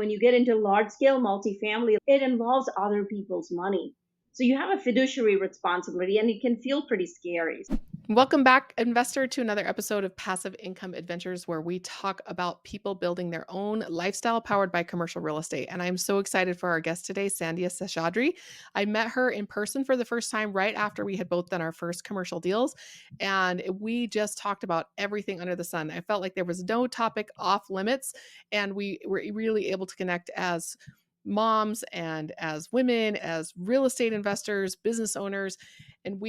When you get into large scale multifamily, it involves other people's money. So you have a fiduciary responsibility and it can feel pretty scary. Welcome back, investor, to another episode of Passive Income Adventures, where we talk about people building their own lifestyle powered by commercial real estate. And I'm so excited for our guest today, Sandhya Seshadri. I met her in person for the first time right after we had both done our first commercial deals. And we just talked about everything under the sun. I felt like there was no topic off limits. And we were really able to connect as moms and as women, as real estate investors, business owners. And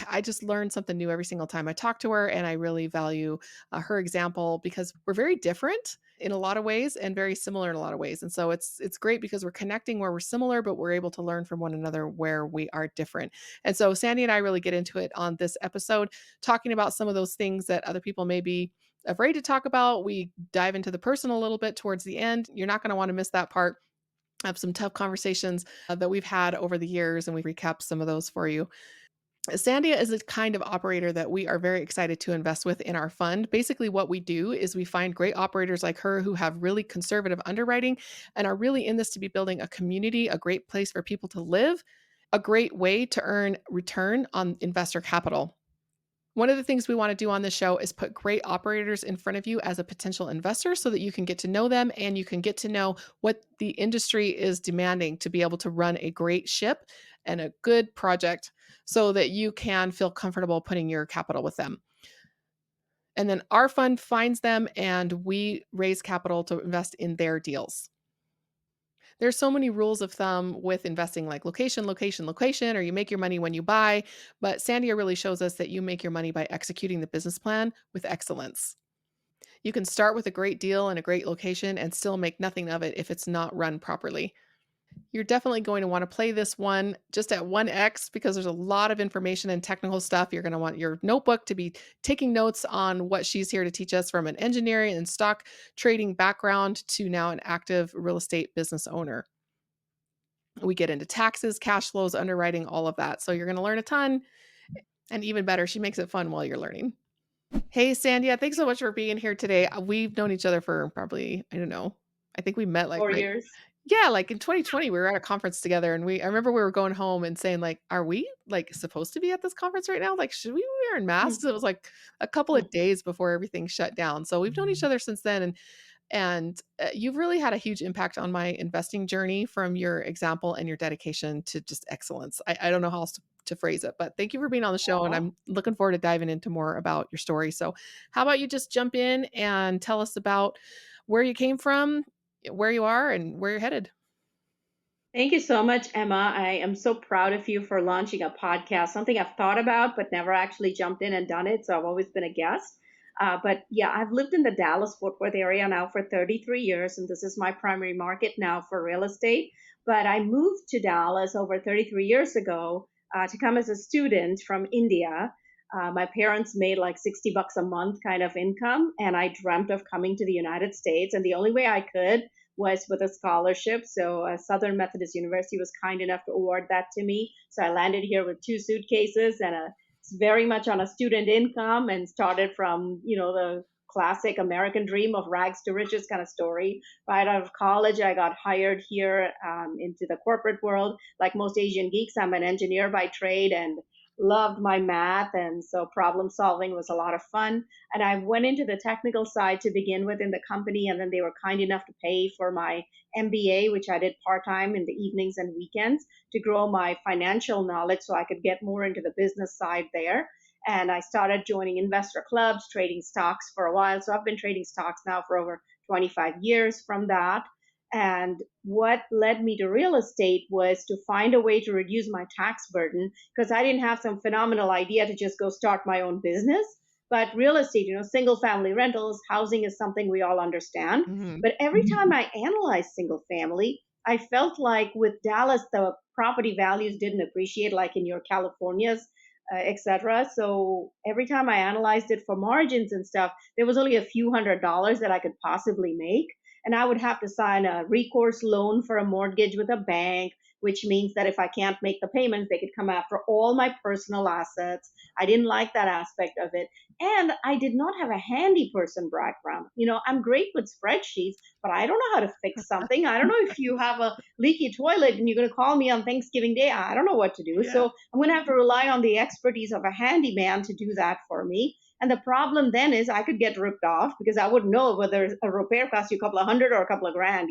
I just learned something new every single time I talk to her, and I really value her example because we're very different in a lot of ways and very similar in a lot of ways. And so it's great because we're connecting where we're similar, but we're able to learn from one another where we are different. And so Sandy and I really get into it on this episode, talking about some of those things that other people may be afraid to talk about. We dive into the personal a little bit towards the end. You're not going to want to miss that part. I have some tough conversations that we've had over the years, and we recap some of those for you. Sandhya is a kind of operator that we are very excited to invest with in our fund. Basically, what we do is we find great operators like her who have really conservative underwriting and are really in this to be building a community, a great place for people to live, a great way to earn return on investor capital. One of the things we want to do on this show is put great operators in front of you as a potential investor so that you can get to know them and you can get to know what the industry is demanding to be able to run a great ship and a good project so that you can feel comfortable putting your capital with them. And then our fund finds them and we raise capital to invest in their deals. There's so many rules of thumb with investing, like location, location, location, or you make your money when you buy. But Sandhya really shows us that you make your money by executing the business plan with excellence. You can start with a great deal and a great location and still make nothing of it if it's not run properly. You're definitely going to want to play this one just at 1x because there's a lot of information and technical stuff. You're going to want your notebook to be taking notes on what she's here to teach us, from an engineering and stock trading background to now an active real estate business owner. We get into taxes, cash flows, underwriting, all of that. So you're going to learn a ton. And even better, she makes it fun while you're learning. Hey, Sandhya, thanks so much for being here today. We've known each other for probably, I don't know, I think we met like 4 years. yeah, like in 2020, we were at a conference together and I remember we were going home and saying like, are we like supposed to be at this conference right now? Like, should we be wearing masks? It was like a couple of days before everything shut down. So we've known each other since then. And you've really had a huge impact on my investing journey from your example and your dedication to just excellence. I don't know how else to phrase it, but thank you for being on the show. And Aw. I'm looking forward to diving into more about your story. So, how about you just jump in and tell us about where you came from, where you are, and where you're headed? Thank you so much, Emma. I am so proud of you for launching a podcast, something I've thought about but never actually jumped in and done it. So I've always been a guest. But yeah, I've lived in the Dallas Fort Worth area now for 33 years, and this is my primary market now for real estate. But I moved to Dallas over 33 years ago to come as a student from India. My parents made like 60 bucks a month kind of income, and I dreamt of coming to the United States. And the only way I could was with a scholarship. So Southern Methodist University was kind enough to award that to me. So I landed here with two suitcases and very much on a student income, and started from, the classic American dream of rags to riches kind of story. Right out of college, I got hired here into the corporate world. Like most Asian geeks, I'm an engineer by trade and loved my math. And so problem solving was a lot of fun. And I went into the technical side to begin with in the company, and then they were kind enough to pay for my MBA, which I did part time in the evenings and weekends to grow my financial knowledge so I could get more into the business side there. And I started joining investor clubs, trading stocks for a while. So I've been trading stocks now for over 25 years from that. And what led me to real estate was to find a way to reduce my tax burden, because I didn't have some phenomenal idea to just go start my own business. But real estate, single family rentals, housing is something we all understand. Mhm. But every time I analyzed single family, I felt like with Dallas, the property values didn't appreciate like in your Californias, etc. So every time I analyzed it for margins and stuff, there was only a few $100s that I could possibly make. And I would have to sign a recourse loan for a mortgage with a bank, which means that if I can't make the payments, they could come after all my personal assets. I didn't like that aspect of it. And I did not have a handy person background. I'm great with spreadsheets, but I don't know how to fix something. I don't know if you have a leaky toilet and you're going to call me on Thanksgiving Day. I don't know what to do. Yeah. So I'm going to have to rely on the expertise of a handyman to do that for me. And the problem then is I could get ripped off because I wouldn't know whether a repair costs you a couple of hundred or a couple of grand,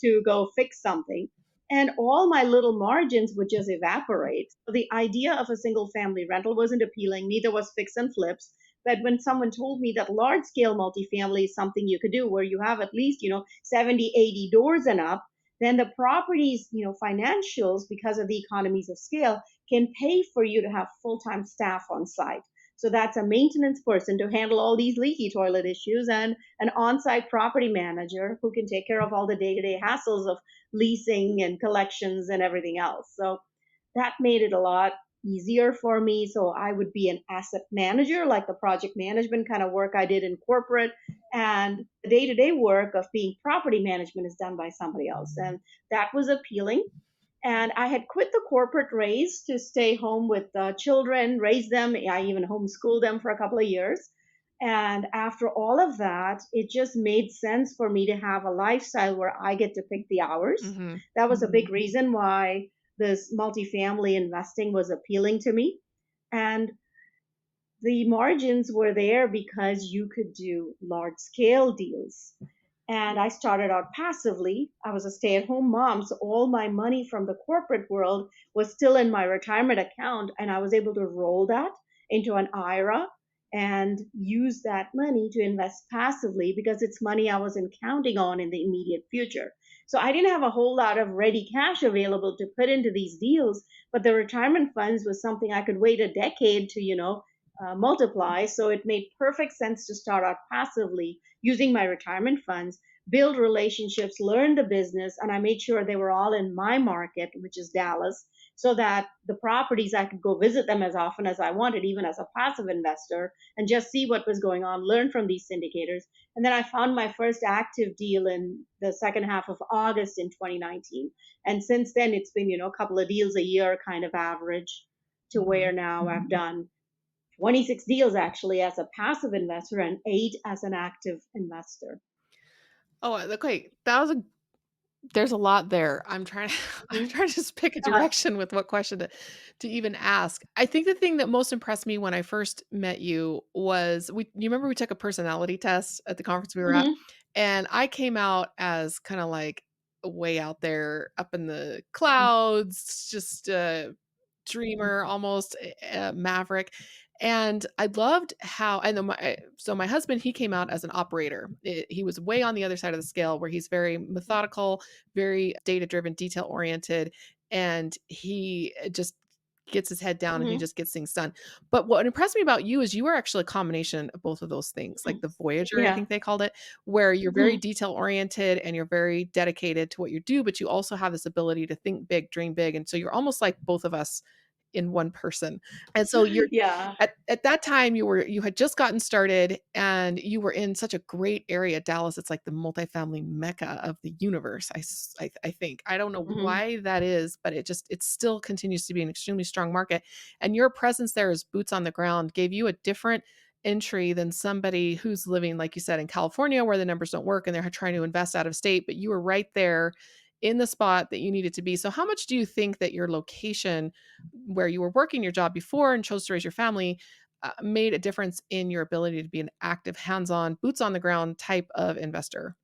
to go fix something. And all my little margins would just evaporate. So the idea of a single family rental wasn't appealing, neither was fix and flips. But when someone told me that large scale multifamily is something you could do where you have at least, 70, 80 doors and up, then the properties, financials, because of the economies of scale, can pay for you to have full time staff on site. So that's a maintenance person to handle all these leaky toilet issues and an on site property manager who can take care of all the day to day hassles of leasing and collections and everything else. So that made it a lot easier for me. So I would be an asset manager, like the project management kind of work I did in corporate. And the day to day work of being property management is done by somebody else. And that was appealing. And I had quit the corporate raise to stay home with children, raise them. I even homeschooled them for a couple of years. And after all of that, it just made sense for me to have a lifestyle where I get to pick the hours. Hmm. That was a big reason why this multifamily investing was appealing to me. And the margins were there because you could do large scale deals. And I started out passively. I was a stay at home mom. So all my money from the corporate world was still in my retirement account. And I was able to roll that into an IRA and use that money to invest passively because it's money I wasn't counting on in the immediate future. So I didn't have a whole lot of ready cash available to put into these deals, but the retirement funds was something I could wait a decade to, multiply. So it made perfect sense to start out passively using my retirement funds, build relationships, learn the business, and I made sure they were all in my market, which is Dallas, so that the properties I could go visit them as often as I wanted, even as a passive investor, and just see what was going on, learn from these syndicators. And then I found my first active deal in the second half of August in 2019. And since then, it's been, a couple of deals a year kind of average to where now I've done 26 deals actually as a passive investor and 8 as an active investor. Oh, okay. There's a lot there. I'm trying I'm Mhm. trying to just pick a Yeah. direction with what question to even ask. I think the thing that most impressed me when I first met you was you remember we took a personality test at the conference we were at, Hmm. and I came out as kind of like way out there up in the clouds, just a dreamer, almost a maverick. And I loved how, and then so my husband, he came out as an operator. He was way on the other side of the scale where he's very methodical, very data driven, detail oriented, and he just gets his head down and he Hmm. just gets things done. But what impressed me about you is you are actually a combination of both of those things, like the Voyager, I Yeah. think they called it, where you're very Hmm. detail oriented and you're very dedicated to what you do, but you also have this ability to think big, dream big. And so you're almost like both of us in one person. And so you're Yeah. at that time you had just gotten started and you were in such a great area. Dallas, it's like the multifamily mecca of the universe. I think. I don't know Hmm. why that is, but it still continues to be an extremely strong market. And your presence there as boots on the ground gave you a different entry than somebody who's living, like you said, in California where the numbers don't work and they're trying to invest out of state, but you were right there in the spot that you needed to be. So how much do you think that your location where you were working your job before and chose to raise your family made a difference in your ability to be an active, hands-on, boots on the ground type of investor?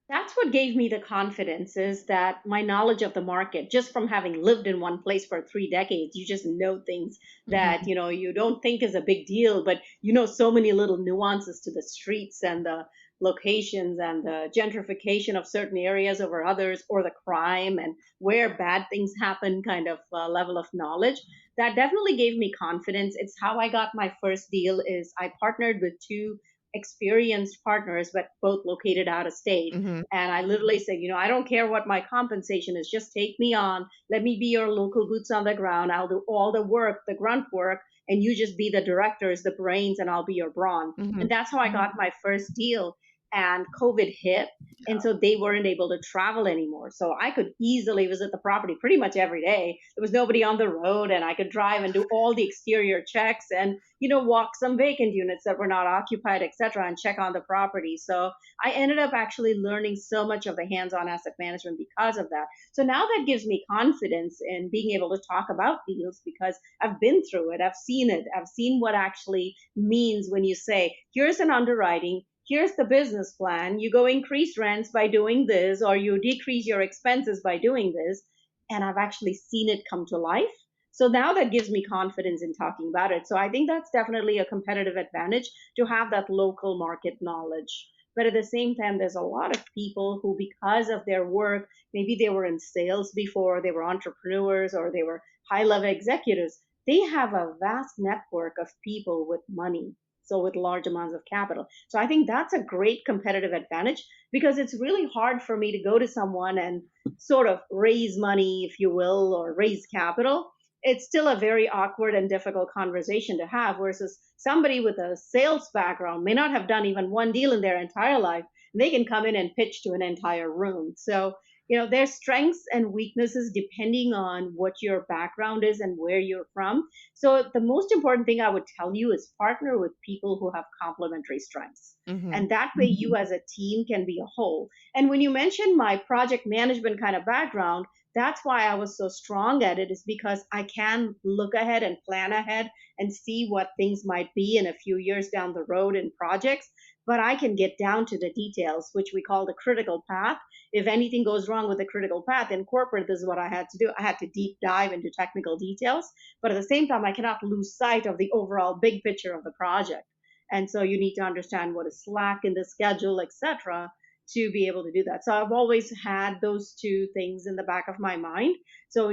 That's what gave me the confidence is that my knowledge of the market, just from having lived in one place for 3 decades, you just know things that, Mhm. you don't think is a big deal, but you know so many little nuances to the streets and the locations and the gentrification of certain areas over others or the crime and where bad things happen kind of level of knowledge. That definitely gave me confidence. It's how I got my first deal is I partnered with two experienced partners, but both located out of state. Mhm. And I literally said, I don't care what my compensation is, just take me on. Let me be your local boots on the ground. I'll do all the work, the grunt work, and you just be the directors, the brains, and I'll be your brawn. Mhm. And that's how I got my first deal. and COVID hit. And so they weren't able to travel anymore. So I could easily visit the property pretty much every day. There was nobody on the road, and I could drive and do all the exterior checks and, walk some vacant units that were not occupied, etc., and check on the property. So I ended up actually learning so much of the hands on asset management because of that. So now that gives me confidence in being able to talk about deals because I've been through it. I've seen it. I've seen what actually means when you say, here's an underwriting, here's the business plan. You go increase rents by doing this, or you decrease your expenses by doing this. And I've actually seen it come to life. So now that gives me confidence in talking about it. So I think that's definitely a competitive advantage to have that local market knowledge. But at the same time, there's a lot of people who, because of their work, maybe they were in sales before, they were entrepreneurs, or they were high level executives, they have a vast network of people with money. So, with large amounts of capital. So, I think that's a great competitive advantage because it's really hard for me to go to someone and sort of raise money, if you will, or raise capital. It's still a very awkward and difficult conversation to have versus somebody with a sales background may not have done even one deal in their entire life. They can come in and pitch to an entire room. So, there's strengths and weaknesses depending on what your background is and where you're from. So, the most important thing I would tell you is partner with people who have complementary strengths. Hmm. And that way, you as a team can be a whole. And when you mentioned my project management kind of background, that's why I was so strong at it, is because I can look ahead and plan ahead and see what things might be in a few years down the road in projects. But I can get down to the details, which we call the critical path. If anything goes wrong with the critical path in corporate, this is what I had to do. I had to deep dive into technical details. But at the same time, I cannot lose sight of the overall big picture of the project. And so you need to understand what is slack in the schedule, etc., to be able to do that. So I've always had those two things in the back of my mind. So,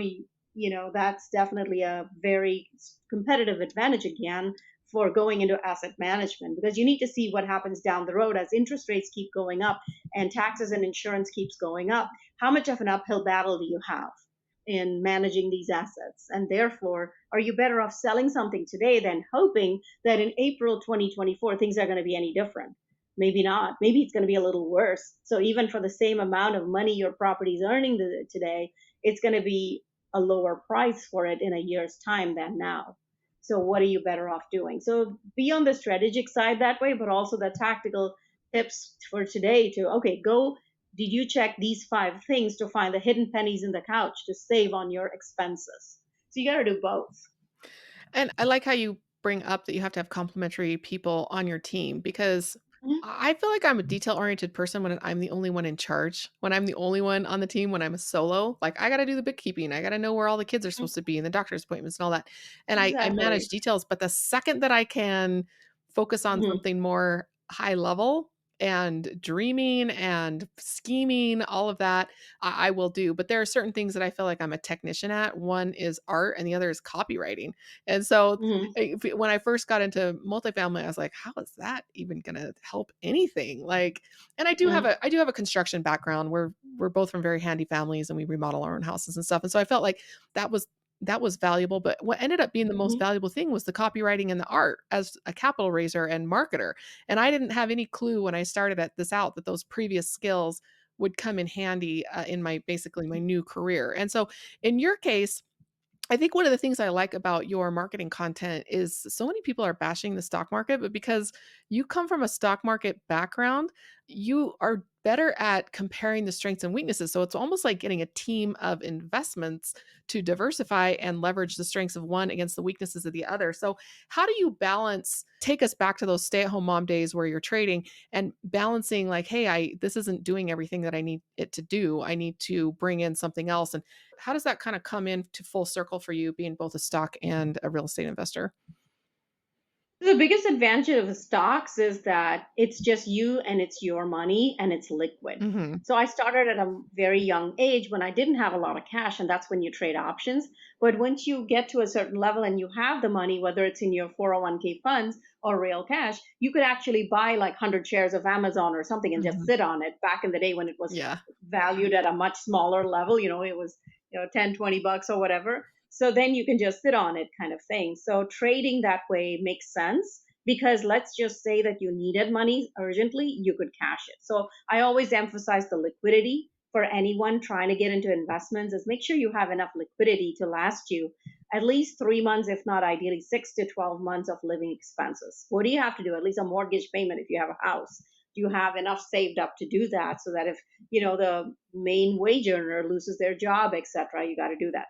that's definitely a very competitive advantage again for going into asset management because you need to see what happens down the road as interest rates keep going up and taxes and insurance keeps going up. How much of an uphill battle do you have in managing these assets? And therefore, are you better off selling something today than hoping that in April 2024 things are going to be any different? Maybe not. Maybe it's going to be a little worse. So even for the same amount of money your property is earning today, it's going to be a lower price for it in a year's time than now. So what are you better off doing? So be on the strategic side that way, but also the tactical tips for today to, okay, go, did you check these 5 things to find the hidden pennies in the couch to save on your expenses? So you got to do both. And I like how you bring up that you have to have complementary people on your team because Mhm. I feel like I'm a detail-oriented person when I'm the only one in charge, when I'm the only one on the team, when I'm a solo. Like, I gotta do the bookkeeping, I gotta know where all the kids are supposed to be and the doctor's appointments and all that. And I manage Exactly. details, but the second that I can focus on Mhm. something more high level and dreaming and scheming, all of that, I will do. But there are certain things that I feel like I'm a technician at. One is art and the other is copywriting. And so Mhm. when I first got into multifamily, I was like, how is that even gonna help anything? Like, and Mhm. I do have a construction background. We're both from very handy families and we remodel our own houses and stuff. And so I felt like that was that was valuable. But what ended up being the most Mhm. valuable thing was the copywriting and the art as a capital raiser and marketer. And I didn't have any clue when I started at this out that those previous skills would come in handy in my basically my new career. And so in your case, I think one of the things I like about your marketing content is so many people are bashing the stock market, but because you come from a stock market background, you are better at comparing the strengths and weaknesses. So it's almost like getting a team of investments to diversify and leverage the strengths of one against the weaknesses of the other. So, how do you balance? Take us back to those stay at home mom days where you're trading and balancing, like, hey, this isn't doing everything that I need it to do. I need to bring in something else. And how does that kind of come into full circle for you being both a stock and a real estate investor? The biggest advantage of stocks is that it's just you and it's your money and it's liquid. Mhm. So I started at a very young age when I didn't have a lot of cash, and that's when you trade options. But once you get to a certain level and you have the money, whether it's in your 401k funds or real cash, you could actually buy like 100 shares of Amazon or something and just Mhm. sit on it back in the day when it was Yeah. valued at a much smaller level. It was 10, $20 or whatever. So then you can just sit on it kind of thing. So trading that way makes sense because let's just say that you needed money urgently, you could cash it. So I always emphasize the liquidity for anyone trying to get into investments is make sure you have enough liquidity to last you at least 3 months, if not ideally 6 to 12 months of living expenses. What do you have to do? At least a mortgage payment if you have a house. Do you have enough saved up to do that so that if the main wage earner loses their job, etc., you got to do that.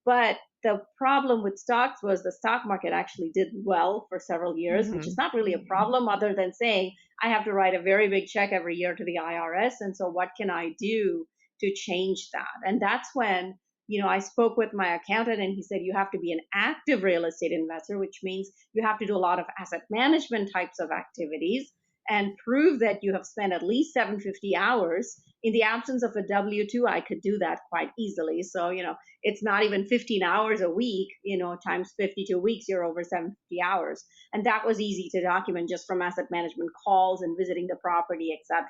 But the problem with stocks was the stock market actually did well for several years, which is Hmm. not really a problem other than saying I have to write a very big check every year to the IRS. And so what can I do to change that? And that's when, I spoke with my accountant and he said, you have to be an active real estate investor, which means you have to do a lot of asset management types of activities and prove that you have spent at least 750 hours. In the absence of a W 2, I could do that quite easily. So, it's not even 15 hours a week, times 52 weeks, you're over 750 hours. And that was easy to document just from asset management calls and visiting the property, etc.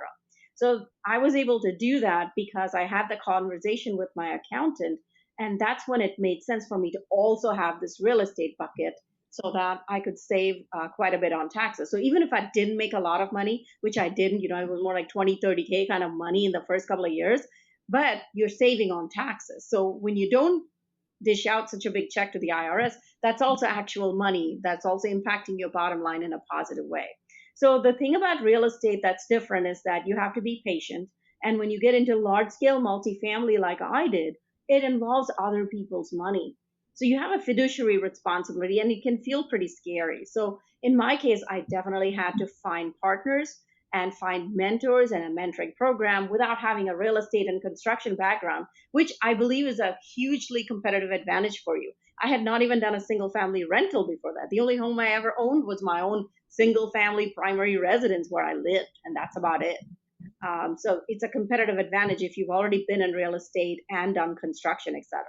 So I was able to do that because I had the conversation with my accountant. And that's when it made sense for me to also have this real estate bucket so that I could save quite a bit on taxes. So even if I didn't make a lot of money, which I didn't, it was more like 20, 30K kind of money in the first couple of years, but you're saving on taxes. So when you don't dish out such a big check to the IRS, that's also actual money that's also impacting your bottom line in a positive way. So the thing about real estate that's different is that you have to be patient. And when you get into large scale multifamily like I did, it involves other people's money. So you have a fiduciary responsibility and it can feel pretty scary. So in my case, I definitely had to find partners and find mentors and a mentoring program without having a real estate and construction background, which I believe is a hugely competitive advantage for you. I had not even done a single family rental before that. The only home I ever owned was my own single family primary residence where I lived, and that's about it. So it's a competitive advantage if you've already been in real estate and done construction, etc.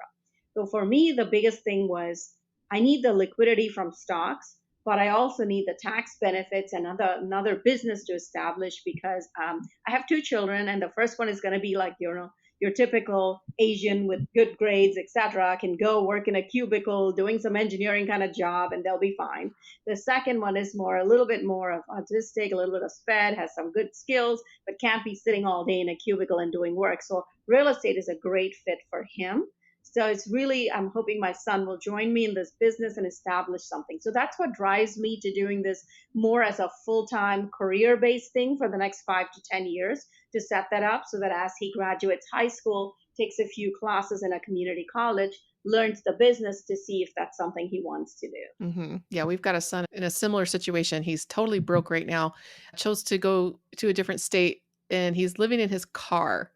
So for me, the biggest thing was I need the liquidity from stocks, but I also need the tax benefits and another business to establish because I have two children, and the first one is going to be like your typical Asian with good grades, etc., can go work in a cubicle doing some engineering kind of job, and they'll be fine. The second one is a little bit more of autistic, a little bit of sped, has some good skills, but can't be sitting all day in a cubicle and doing work. So real estate is a great fit for him. So it's really, I'm hoping my son will join me in this business and establish something. So that's what drives me to doing this more as a full time career based thing for the next 5 to 10 years to set that up so that as he graduates high school, takes a few classes in a community college, learns the business to see if that's something he wants to do. Yeah, we've got a son in a similar situation. He's totally broke right now. Chose to go to a different state and he's living in his car.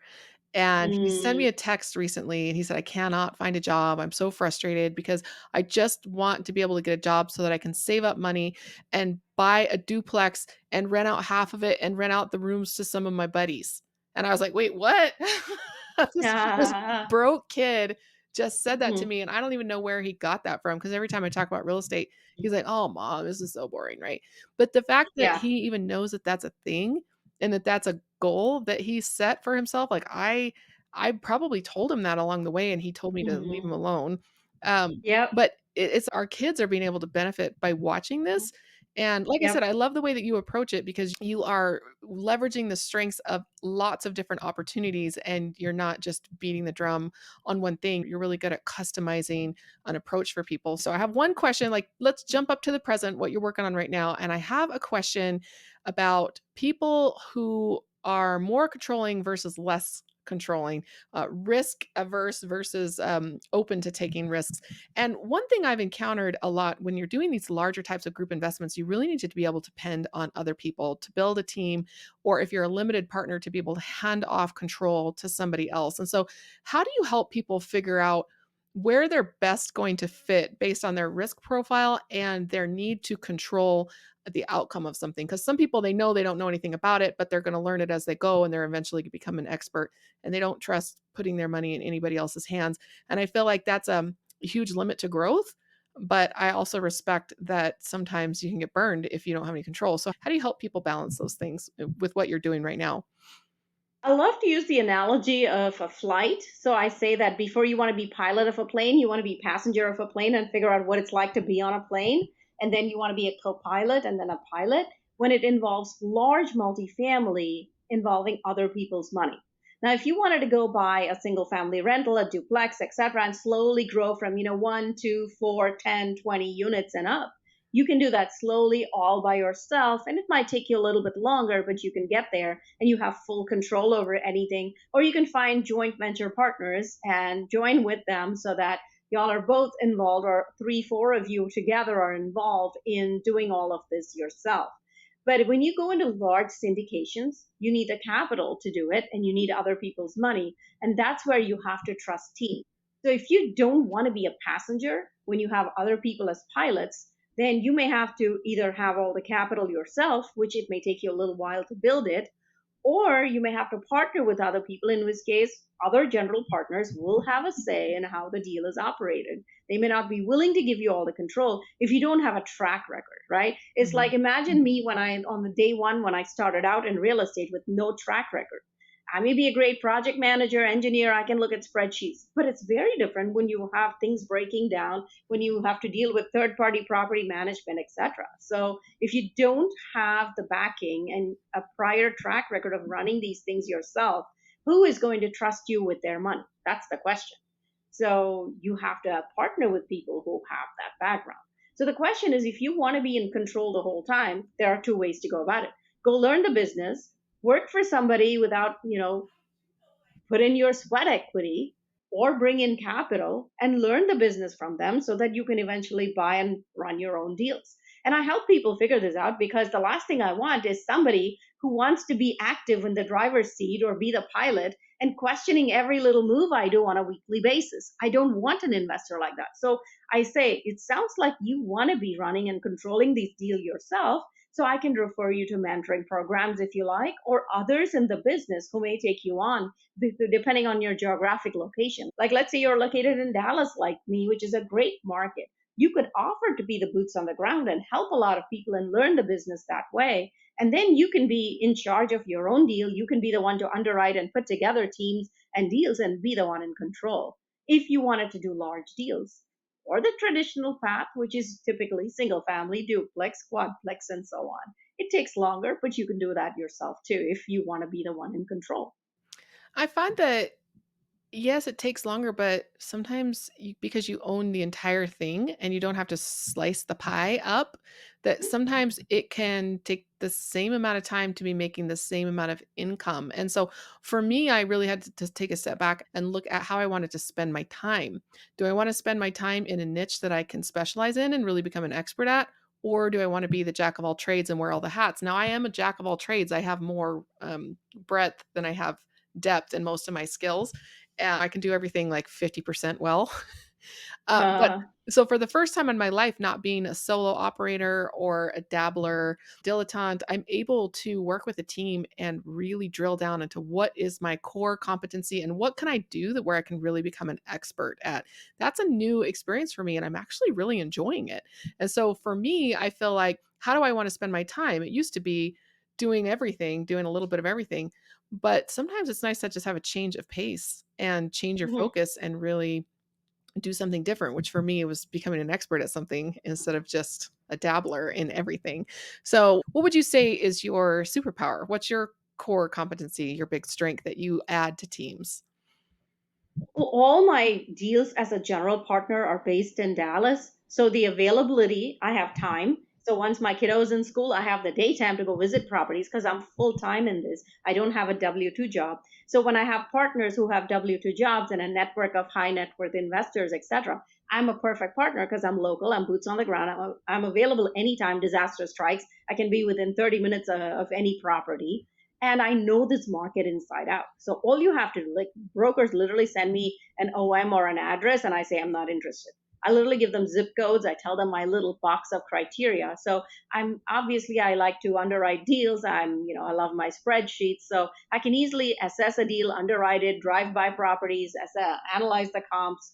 And he sent me Mm, a text recently and he said, I cannot find a job. I'm so frustrated because I just want to be able to get a job so that I can save up money and buy a duplex and rent out half of it and rent out the rooms to some of my buddies. And I was like, wait, what? This yeah. broke kid just said that to Mhm. me. And I don't even know where he got that from because every time I talk about real estate, he's like, oh, mom, this is so boring. Right. But the fact that Yeah. he even knows that that's a thing and that that's a goal that he set for himself, like I probably told him that along the way and he told me to leave him Hmm. alone. Um, Yep. but it's our kids are being able to benefit by watching this. And like I said, Yep. I love the way that you approach it because you are leveraging the strengths of lots of different opportunities and you're not just beating the drum on one thing. You're really good at customizing an approach for people. So I have one question, like let's jump up to the present, what you're working on right now. And I have a question about people who are more controlling versus less controlling, risk averse versus open to taking risks. And one thing I've encountered a lot when you're doing these larger types of group investments, you really need to be able to depend on other people to build a team, or if you're a limited partner, to be able to hand off control to somebody else. And so, how do you help people figure out where they're best going to fit based on their risk profile and their need to control the outcome of something? Because some people, they know they don't know anything about it, but they're going to learn it as they go and they're eventually going to become an expert and they don't trust putting their money in anybody else's hands. And I feel like that's a huge limit to growth. But I also respect that sometimes you can get burned if you don't have any control. So, how do you help people balance those things with what you're doing right now? I love to use the analogy of a flight. So I say that before you want to be pilot of a plane, you want to be passenger of a plane and figure out what it's like to be on a plane. and then you want to be a co-pilot and then a pilot when it involves large multifamily involving other people's money. Now, if you wanted to go buy a single family rental, a duplex, etc., and slowly grow from, 1, 2, 4, 10, 20 units and up, you can do that slowly all by yourself. And it might take you a little bit longer, but you can get there and you have full control over anything. Or you can find joint venture partners and join with them so that y'all are both involved, or three, four of you together are involved in doing all of this yourself. But when you go into large syndications, you need the capital to do it and you need other people's money. And that's where you have to trust team. So if you don't want to be a passenger when you have other people as pilots, then you may have to either have all the capital yourself, which it may take you a little while to build it, or you may have to partner with other people, in which case other general partners will have a say in how the deal is operated. They may not be willing to give you all the control if you don't have a track record, right? It's Mhm. like, imagine me on the day one when I started out in real estate with no track record. I may be a great project manager, engineer, I can look at spreadsheets, but it's very different when you have things breaking down, when you have to deal with third party property management, etc. So if you don't have the backing and a prior track record of running these things yourself, who is going to trust you with their money? That's the question. So you have to partner with people who have that background. So the question is, if you want to be in control the whole time, there are two ways to go about it. Go learn the business, work for somebody without, put in your sweat equity, or bring in capital and learn the business from them so that you can eventually buy and run your own deals. And I help people figure this out because the last thing I want is somebody who wants to be active in the driver's seat or be the pilot and questioning every little move I do on a weekly basis. I don't want an investor like that. So I say, it sounds like you want to be running and controlling these deals yourself. So I can refer you to mentoring programs if you like, or others in the business who may take you on depending on your geographic location. Like, let's say you're located in Dallas, like me, which is a great market. You could offer to be the boots on the ground and help a lot of people and learn the business that way. And then you can be in charge of your own deal. You can be the one to underwrite and put together teams and deals and be the one in control if you wanted to do large deals. Or the traditional path, which is typically single family, duplex, quadplex, and so on. It takes longer, but you can do that yourself too if you want to be the one in control. I find that yes, it takes longer, but sometimes because you own the entire thing and you don't have to slice the pie up, that sometimes it can take the same amount of time to be making the same amount of income. And so for me, I really had to take a step back and look at how I wanted to spend my time. Do I want to spend my time in a niche that I can specialize in and really become an expert at? Or do I want to be the jack of all trades and wear all the hats? Now, I am a jack of all trades. I have more breadth than I have depth in most of my skills. And I can do everything like 50% well. But Uh, so for the first time in my life, not being a solo operator or a dabbler, dilettante, I'm able to work with a team and really drill down into what is my core competency and what can I do that where I can really become an expert at. That's a new experience for me and I'm actually really enjoying it. And so for me, I feel like how do I want to spend my time? It used to be doing everything, doing a little bit of everything. But sometimes it's nice to just have a change of pace and change your mhm. focus and really do something different, which for me was becoming an expert at something instead of just a dabbler in everything. So, what would you say is your superpower? What's your core competency, your big strength that you add to teams? Well, all my deals as a general partner are based in Dallas. So the availability, I have time. So once my kiddo's in school, I have the daytime to go visit properties because I'm full time in this. I don't have a W 2 job. So when I have partners who have W 2 jobs and a network of high net worth investors, etc., I'm a perfect partner because I'm local, I'm boots on the ground, I'm available anytime disaster strikes. I can be within 30 minutes of any property, and I know this market inside out. So all you have to do, like, brokers literally send me an OM or an address and I say I'm not interested. I literally give them zip codes. I tell them my little box of criteria. So I'm obviously, I like to underwrite deals. I love my spreadsheets. So I can easily assess a deal, underwrite it, drive by properties, analyze the comps,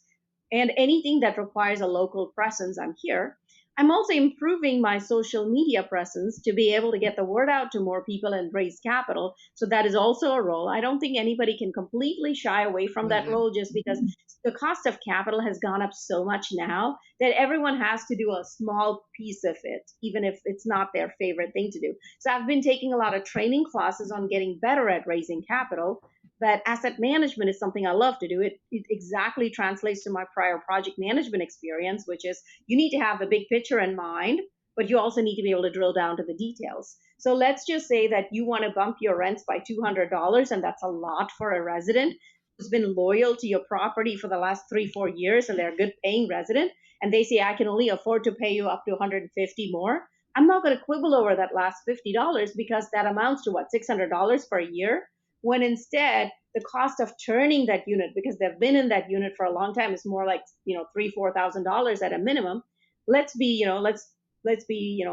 and anything that requires a local presence, I'm here. I'm also improving my social media presence to be able to get the word out to more people and raise capital. So that is also a role. I don't think anybody can completely shy away from that Mhm. role just because the cost of capital has gone up so much now that everyone has to do a small piece of it, even if it's not their favorite thing to do. So I've been taking a lot of training classes on getting better at raising capital. But asset management is something I love to do. It exactly translates to my prior project management experience, which is you need to have the big picture in mind, but you also need to be able to drill down to the details. So let's just say that you want to bump your rents by $200, and that's a lot for a resident who's been loyal to your property for the last 3, 4 years, and they're a good paying resident, and they say, I can only afford to pay you up to 150 more. I'm not going to quibble over that last $50 because that amounts to what, $600 per year? When instead the cost of turning that unit, because they've been in that unit for a long time, is more like $3,000, $4,000 at a minimum. Let's be let's be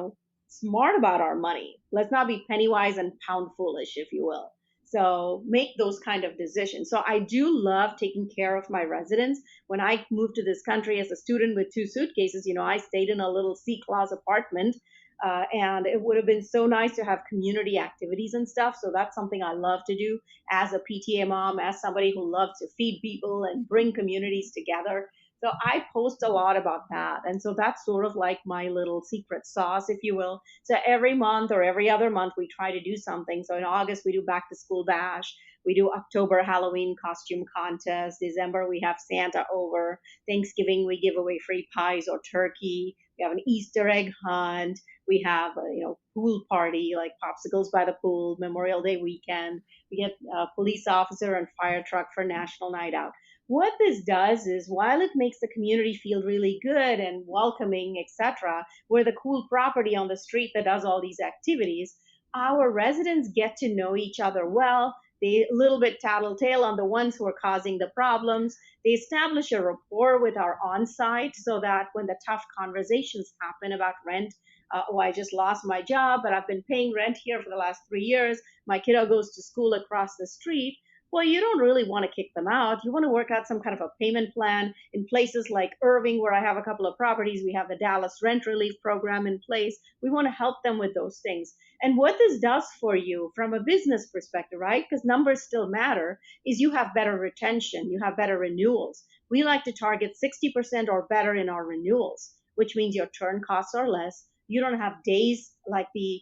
smart about our money. Let's not be penny wise and pound foolish, if you will. So make those kind of decisions. So I do love taking care of my residents. When I moved to this country as a student with 2 suitcases, I stayed in a little C-class apartment, and it would have been so nice to have community activities and stuff. So that's something I love to do as a PTA mom, as somebody who loves to feed people and bring communities together. So I post a lot about that. And so that's sort of like my little secret sauce, if you will. So every month or every other month, we try to do something. So in August, we do back to school bash. We do October Halloween costume contest. December, we have Santa over. Thanksgiving, we give away free pies or turkey. We have an Easter egg hunt. We have a pool party, like popsicles by the pool, Memorial Day weekend. We get a police officer and fire truck for National Night Out. What this does is, while it makes the community feel really good and welcoming, etc., we're the cool property on the street that does all these activities. Our residents get to know each other well. They a little bit tattletale on the ones who are causing the problems. They establish a rapport with our on-site so that when the tough conversations happen about rent, oh, I just lost my job, but I've been paying rent here for the last 3 years. My kiddo goes to school across the street. Well, you don't really want to kick them out. You want to work out some kind of a payment plan. In places like Irving, where I have a couple of properties, we have the Dallas Rent Relief Program in place. We want to help them with those things. And what this does for you from a business perspective, right? Because numbers still matter, is you have better retention, you have better renewals. We like to target 60% or better in our renewals, which means your turn costs are less. You don't have days like the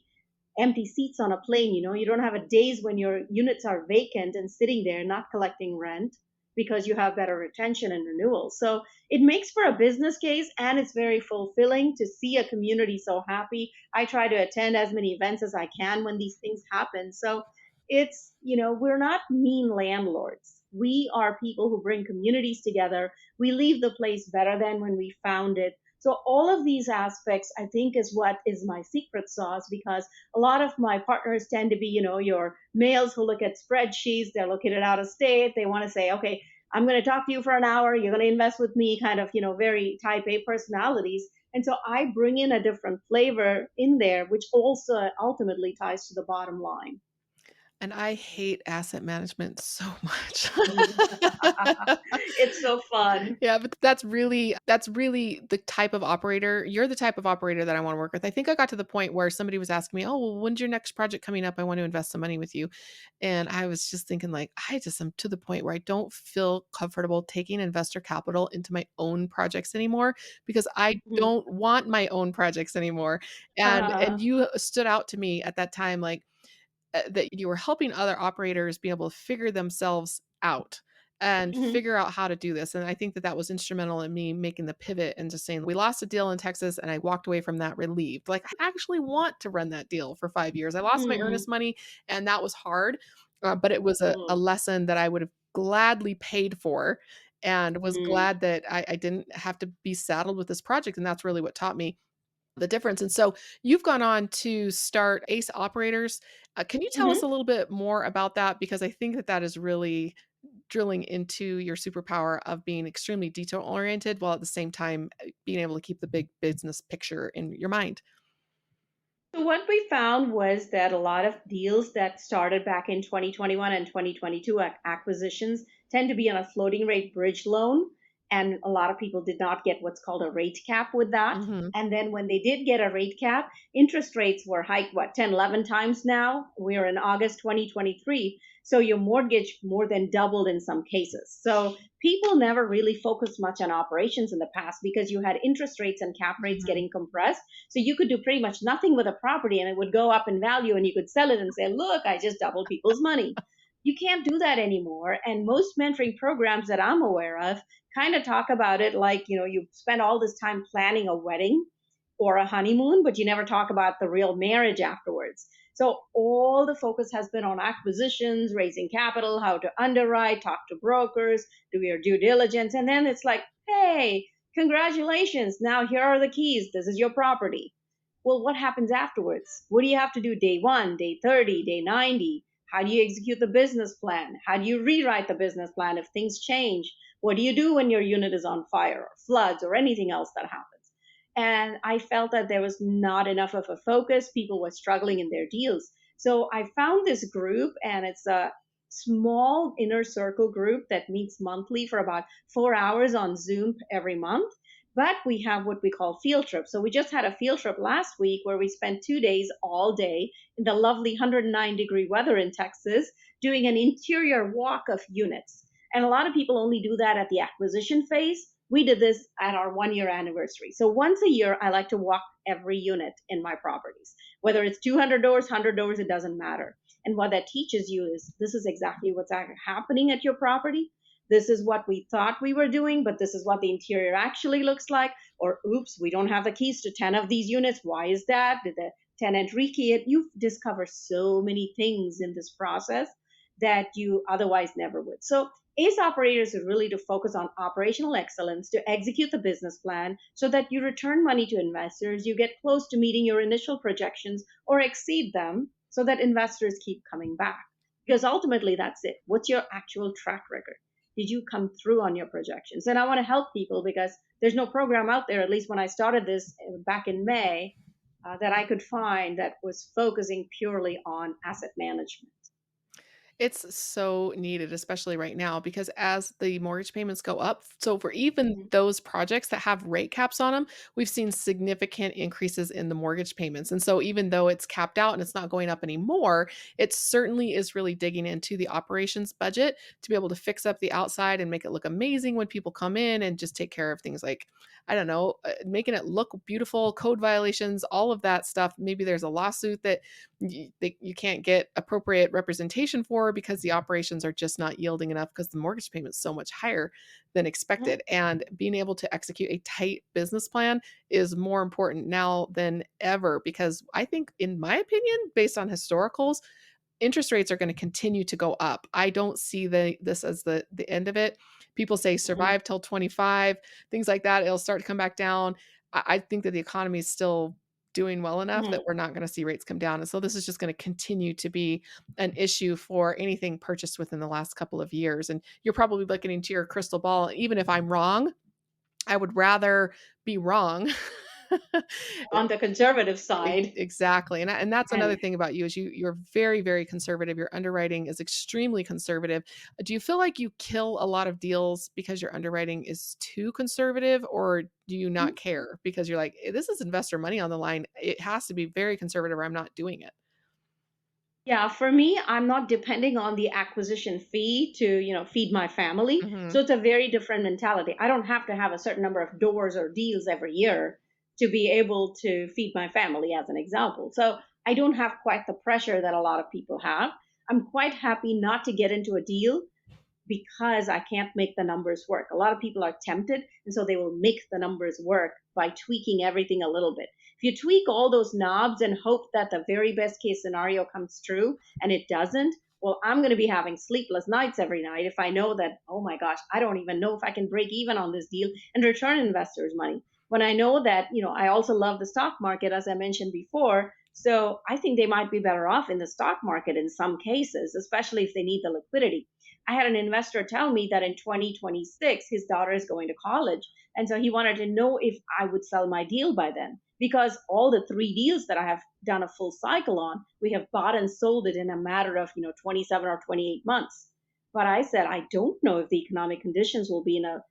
empty seats on a plane. You don't have a days when your units are vacant and sitting there not collecting rent, because you have better retention and renewal. So it makes for a business case, and it's very fulfilling to see a community so happy. I try to attend as many events as I can when these things happen. So we're not mean landlords. We are people who bring communities together. We leave the place better than when we found it. So all of these aspects, I think, is what is my secret sauce, because a lot of my partners tend to be, your males who look at spreadsheets. They're located out of state. They want to say, okay, I'm going to talk to you for an hour. You're going to invest with me, kind of, very type A personalities. And so I bring in a different flavor in there, which also ultimately ties to the bottom line. And I hate asset management so much. It's so fun. Yeah, but that's really the type of operator you're the type of operator that I wanna work with. I think I got to the point where somebody was asking me, "Oh, well, when's your next project coming up? I want to invest some money with you." And I was just thinking like, I just am to the point where I don't feel comfortable taking investor capital into my own projects anymore because I Mhm. don't want my own projects anymore. And Uh, you stood out to me at that time like that you were helping other operators be able to figure themselves out and mhm, figure out how to do this. And I think that that was instrumental in me making the pivot and just saying, we lost a deal in Texas and I walked away from that relieved. Like, I actually want to run that deal for 5 years. I lost my mhm, earnest money and that was hard, but it was a mhm, lesson that I would have gladly paid for and was mhm, glad that I didn't have to be saddled with this project. And that's really what taught me the difference. And so you've gone on to start Ace Operators. Can you tell us mhm. a little bit more about that? Because I think that that is really drilling into your superpower of being extremely detail oriented while at the same time being able to keep the big business picture in your mind. So what we found was that a lot of deals that started back in 2021 and 2022 acquisitions tend to be on a floating rate bridge loan. And a lot of people did not get what's called a rate cap with that. Mhm. And then when they did get a rate cap, interest rates were hiked, what, 10, 11 times now? We're in August 2023. So your mortgage more than doubled in some cases. So people never really focused much on operations in the past because you had interest rates and cap rates Mhm. getting compressed. So you could do pretty much nothing with a property and it would go up in value and you could sell it and say, look, I just doubled people's money. You can't do that anymore. And most mentoring programs that I'm aware of kind of talk about it like, you spend all this time planning a wedding or a honeymoon, but you never talk about the real marriage afterwards. So all the focus has been on acquisitions, raising capital, how to underwrite, talk to brokers, do your due diligence. And then it's like, hey, congratulations. Now here are the keys. This is your property. Well, what happens afterwards? What do you have to do day one, day 30, day 90? How do you execute the business plan? How do you rewrite the business plan if things change? What do you do when your unit is on fire or floods or anything else that happens? And I felt that there was not enough of a focus. People were struggling in their deals. So I found this group, and it's a small inner circle group that meets monthly for about 4 hours on Zoom every month. But we have what we call field trips. So we just had a field trip last week where we spent 2 days all day in the lovely 109-degree weather in Texas doing an interior walk of units. And a lot of people only do that at the acquisition phase. We did this at our 1 year anniversary. So once a year, I like to walk every unit in my properties. Whether it's 200 doors, 100 doors, it doesn't matter. And what that teaches you is this is exactly what's happening at your property. This is what we thought we were doing, but this is what the interior actually looks like. Or, oops, we don't have the keys to 10 of these units. Why is that? Did the tenant rekey it? You discover so many things in this process that you otherwise never would. So ACE operators are really to focus on operational excellence to execute the business plan so that you return money to investors, you get close to meeting your initial projections or exceed them so that investors keep coming back. Because ultimately, that's it. What's your actual track record? Did you come through on your projections? And I want to help people because there's no program out there, at least when I started this back in May, that I could find that was focusing purely on asset management. It's so needed, especially right now, because as the mortgage payments go up, so for even Mhm. those projects that have rate caps on them, we've seen significant increases in the mortgage payments. And so even though it's capped out and it's not going up anymore, it certainly is really digging into the operations budget to be able to fix up the outside and make it look amazing when people come in and just take care of things like, I don't know, making it look beautiful, code violations, all of that stuff. Maybe there's a lawsuit that you can't get appropriate representation for because the operations are just not yielding enough because the mortgage payment is so much higher than Mhm. expected. And being able to execute a tight business plan is more important now than ever because I think, in my opinion, based on historicals, interest rates are going to continue to go up. I don't see this as the end of it. People say Mhm. survive till 25, things like that. It'll start to come back down. I think that the economy is still doing well enough that Mhm. we're not going to see rates come down. And so this is just going to continue to be an issue for anything purchased within the last couple of years. And you're probably looking into your crystal ball. Even if I'm wrong, I would rather be wrong. On the conservative side, Exactly, and that's another and thing about you is you're very, very conservative, your underwriting is extremely conservative. Do you feel like you kill a lot of deals because your underwriting is too conservative, or do you not care because you're like, "This is investor money on the line, it has to be very conservative or I'm not doing it." yeah, for me, I'm not depending on the acquisition fee to, feed my family. Mhm. So it's a very different mentality. I don't have to have a certain number of doors or deals every year to be able to feed my family, as an example. So I don't have quite the pressure that a lot of people have. I'm quite happy not to get into a deal because I can't make the numbers work. A lot of people are tempted, and so they will make the numbers work by tweaking everything a little bit. If you tweak all those knobs and hope that the very best case scenario comes true and it doesn't, well, I'm going to be having sleepless nights every night if I know that, oh my gosh, I don't even know if I can break even on this deal and return investors money. When I know that, I also love the stock market, as I mentioned before. So I think they might be better off in the stock market in some cases, especially if they need the liquidity. I had an investor tell me that in 2026, his daughter is going to college. And so he wanted to know if I would sell my deal by then. Because all the three deals that I have done a full cycle on, we have bought and sold it in a matter of, 27 or 28 months. But I said, I don't know if the economic conditions will be in a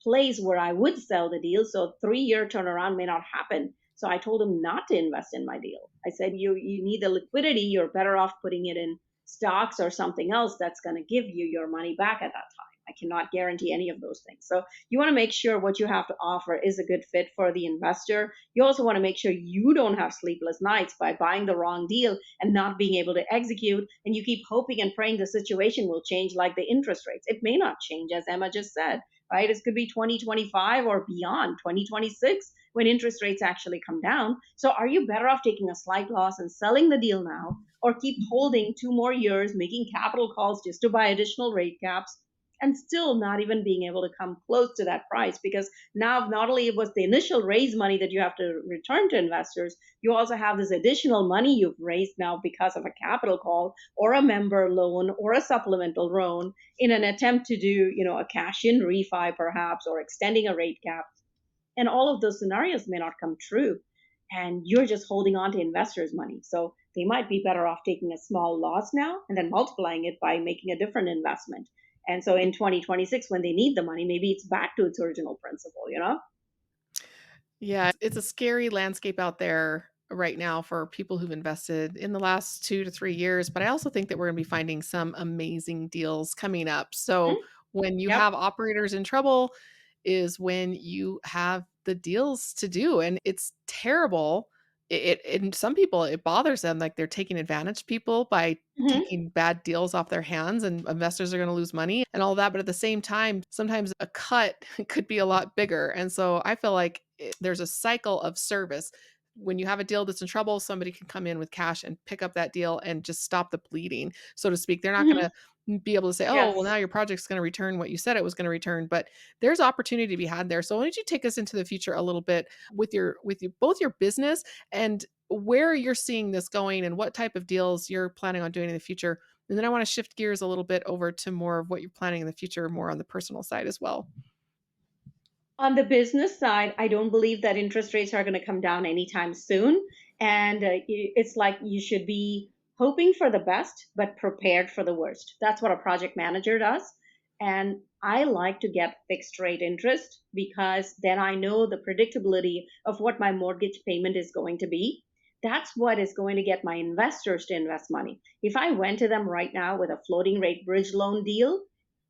place where I would sell the deal. So 3 year turnaround may not happen. So I told him not to invest in my deal. I said, you need the liquidity. You're better off putting it in stocks or something else that's going to give you your money back at that time. I cannot guarantee any of those things. So you want to make sure what you have to offer is a good fit for the investor. You also want to make sure you don't have sleepless nights by buying the wrong deal and not being able to execute. And you keep hoping and praying the situation will change, like the interest rates. It may not change, as Emma just said, right? It could be 2025 or beyond, 2026, when interest rates actually come down. So are you better off taking a slight loss and selling the deal now, or keep holding 2 more years, making capital calls just to buy additional rate caps, and still not even being able to come close to that price? Because now not only was the initial raise money that you have to return to investors, you also have this additional money you've raised now because of a capital call or a member loan or a supplemental loan in an attempt to do, a cash in refi perhaps, or extending a rate cap. And all of those scenarios may not come true, and you're just holding on to investors' money. So they might be better off taking a small loss now and then multiplying it by making a different investment. And so in 2026, when they need the money, maybe it's back to its original principle. Yeah, it's a scary landscape out there right now for people who've invested in the last 2 to 3 years, but I also think that we're gonna be finding some amazing deals coming up. So, Mhm. when you Yep. have operators in trouble is when you have the deals to do, and it's terrible. And some people, it bothers them, like, they're taking advantage of people by Hmm. taking bad deals off their hands, and investors are gonna lose money and all that, but at the same time, sometimes a cut could be a lot bigger, and so I feel like there's a cycle of service. When you have a deal that's in trouble, somebody can come in with cash and pick up that deal and just stop the bleeding, so to speak. They're not Hmm. gonna be able to say, "Oh, well, Yes. now your project's gonna return what you said it was gonna return," but there's opportunity to be had there. So why don't you take us into the future a little bit with your both your business and where you're seeing this going and what type of deals you're planning on doing in the future? And then I wanna shift gears a little bit over to more of what you're planning in the future, more on the personal side as well. On the business side, I don't believe that interest rates are going to come down anytime soon. And it's like you should be hoping for the best, but prepared for the worst. That's what a project manager does. And I like to get fixed rate interest because then I know the predictability of what my mortgage payment is going to be. That's what is going to get my investors to invest money. If I went to them right now with a floating rate bridge loan deal,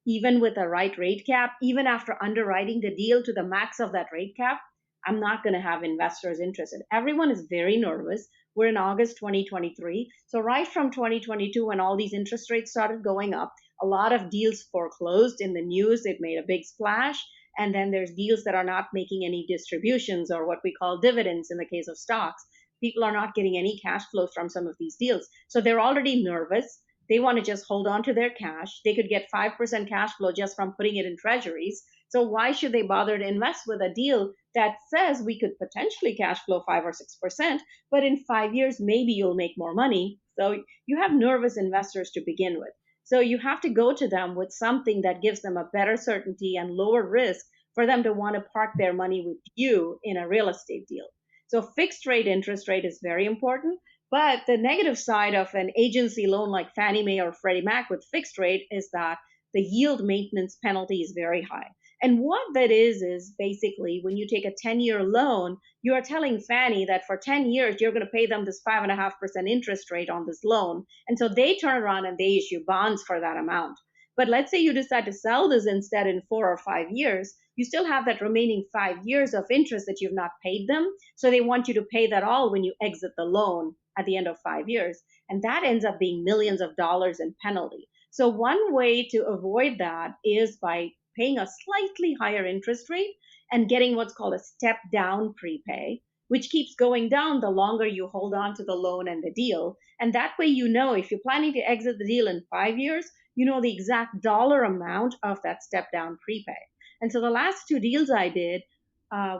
even with a right rate cap, even after underwriting the deal to the max of that rate cap, I'm not going to have investors interested. Everyone is very nervous. We're in August 2023. So, right from 2022, when all these interest rates started going up, a lot of deals foreclosed in the news. It made a big splash. And then there's deals that are not making any distributions, or what we call dividends in the case of stocks. People are not getting any cash flow from some of these deals. So, they're already nervous. They want to just hold on to their cash. They could get 5% cash flow just from putting it in treasuries. So why should they bother to invest with a deal that says we could potentially cash flow 5 or 6%, but in 5 years, maybe you'll make more money? So you have nervous investors to begin with. So you have to go to them with something that gives them a better certainty and lower risk for them to want to park their money with you in a real estate deal. So fixed rate interest rate is very important. But the negative side of an agency loan like Fannie Mae or Freddie Mac with fixed rate is that the yield maintenance penalty is very high. And what that is basically when you take a 10-year loan, you are telling Fannie that for 10 years, you're going to pay them this 5.5% interest rate on this loan. And so they turn around and they issue bonds for that amount. But let's say you decide to sell this instead in 4 or 5 years, you still have that remaining 5 years of interest that you've not paid them. So they want you to pay that all when you exit the loan at the end of 5 years. And that ends up being millions of dollars in penalty. So one way to avoid that is by paying a slightly higher interest rate and getting what's called a step down prepay, which keeps going down the longer you hold on to the loan and the deal. And that way, if you're planning to exit the deal in 5 years, you know the exact dollar amount of that step down prepay. And so the last two deals I did,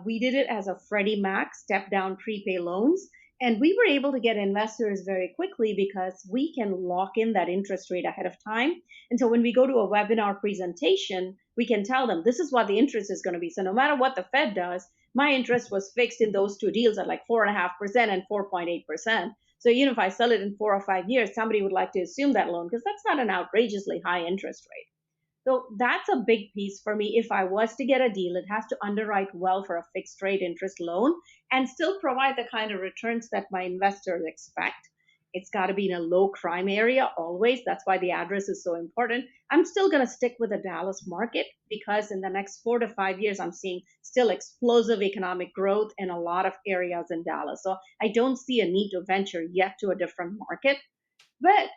we did it as a Freddie Mac step down prepay loans. And we were able to get investors very quickly because we can lock in that interest rate ahead of time. And so when we go to a webinar presentation, we can tell them this is what the interest is going to be. So no matter what the Fed does, my interest was fixed in those two deals at like 4.5% and 4.8%. So if I sell it in 4 or 5 years, somebody would like to assume that loan because that's not an outrageously high interest rate. So that's a big piece for me. If I was to get a deal, it has to underwrite well for a fixed rate interest loan and still provide the kind of returns that my investors expect. It's got to be in a low crime area always. That's why the address is so important. I'm still going to stick with the Dallas market because in the next 4 to 5 years, I'm seeing still explosive economic growth in a lot of areas in Dallas. So I don't see a need to venture yet to a different market. But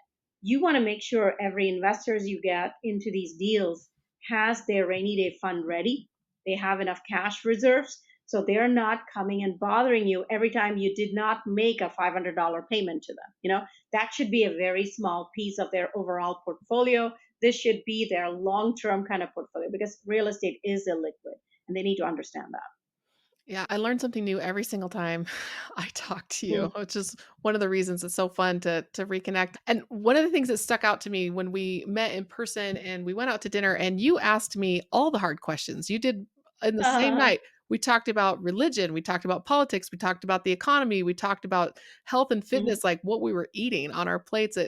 you want to make sure every investors you get into these deals has their rainy day fund ready. They have enough cash reserves so they're not coming and bothering you every time you did not make a $500 payment to them. That should be a very small piece of their overall portfolio. This should be their long-term kind of portfolio because real estate is illiquid and they need to understand that. Yeah, I learn something new every single time I talk to you, Mm. which is one of the reasons it's so fun to reconnect. And one of the things that stuck out to me when we met in person and we went out to dinner and you asked me all the hard questions. You did in the same night. We talked about religion, we talked about politics, we talked about the economy, we talked about health and Mhm. fitness, like what we were eating on our plates.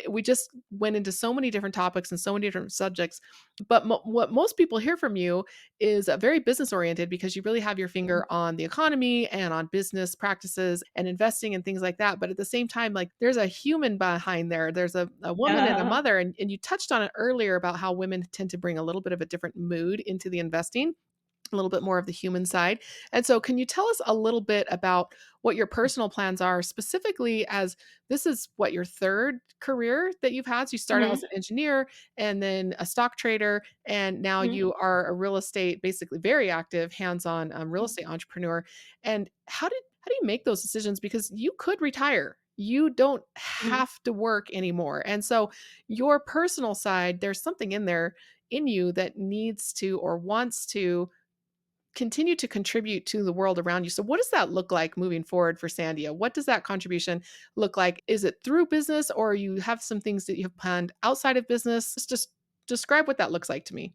We just went into so many different topics and so many different subjects. But what most people hear from you is very business oriented because you really have your Mhm. finger on the economy and on business practices and investing and things like that. But at the same time, like there's a human behind there. There's a woman and a mother. And you touched on it earlier about how women tend to bring a little bit of a different mood into the investing, a little bit more of the human side. And so, can you tell us a little bit about what your personal plans are, specifically as this is what your third career that you've had? So, you started out as Mhm. an engineer and then a stock trader, and now Mhm. you are a real estate, basically very active, hands on real estate entrepreneur. And how do you make those decisions? Because you could retire. You don't Mhm. have to work anymore. And so, your personal side, there's something in there in you that needs to or wants to continue to contribute to the world around you. So what does that look like moving forward for Sandia? What does that contribution look like? Is it through business or you have some things that you have planned outside of business? Just describe what that looks like to me.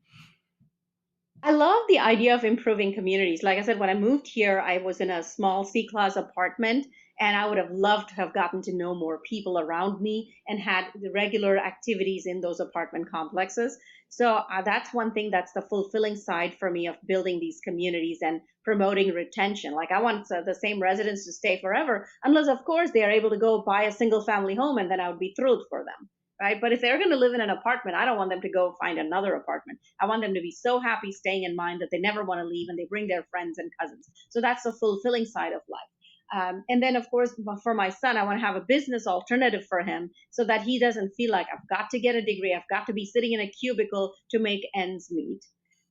I love the idea of improving communities. Like I said, when I moved here, I was in a small C-class apartment, and I would have loved to have gotten to know more people around me and had the regular activities in those apartment complexes. So that's one thing that's the fulfilling side for me of building these communities and promoting retention. Like I want the same residents to stay forever, unless, of course, they are able to go buy a single family home, and then I would be thrilled for them. Right. But if they're going to live in an apartment, I don't want them to go find another apartment. I want them to be so happy staying in mine that they never want to leave and they bring their friends and cousins. So that's the fulfilling side of life. And then, of course, for my son, I want to have a business alternative for him so that he doesn't feel like I've got to get a degree, I've got to be sitting in a cubicle to make ends meet.